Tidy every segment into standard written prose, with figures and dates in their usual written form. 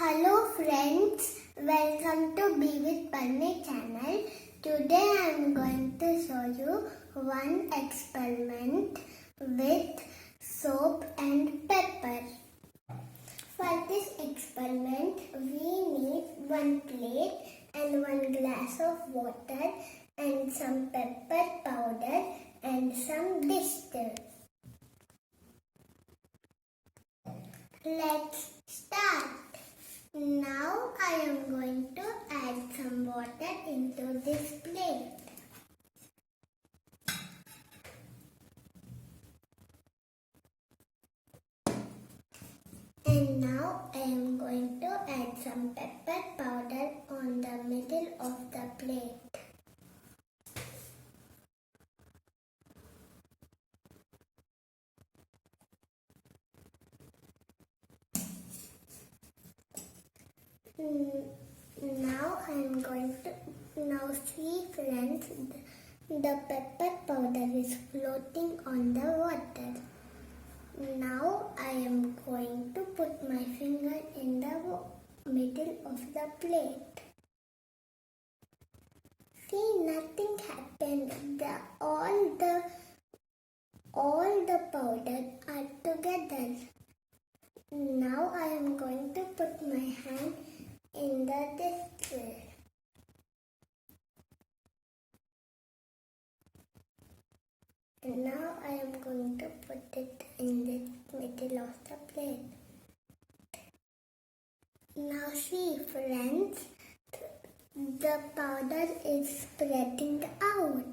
Hello friends, welcome to Be with Panni channel. Today I am going to show you one experiment with soap and pepper. For this experiment, we need one plate and one glass of water and some pepper powder and some distillers. Let's start. Now I am going to add some water into this plate. And now I am going to add some pepper powder on the middle of the plate. Now see friends, the pepper powder is floating on the water. Now I am going to put my finger in the middle of the plate. See, nothing happened. All the powder are together. Now I am going to put my hand in the distiller. And now I am going to put it in the middle of the plate. Now see friends, the powder is spreading out.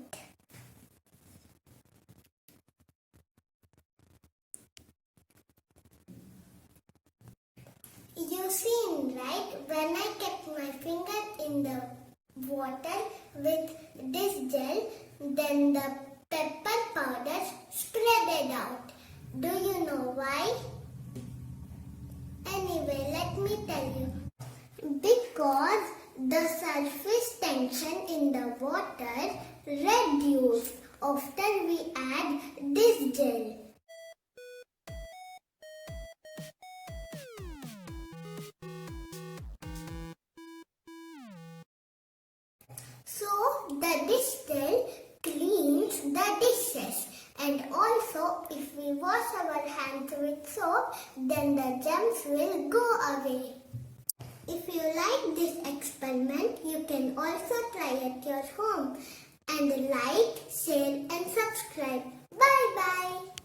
You seen, right? When I kept my finger in the water with this gel, then the pepper powder spreaded out. Do you know why? Anyway, let me tell you. Because the surface tension in the water reduced after we add this gel. So the distill cleans the dishes, and also if we wash our hands with soap, then the germs will go away. If you like this experiment, you can also try at your home. And like, share and subscribe. Bye bye.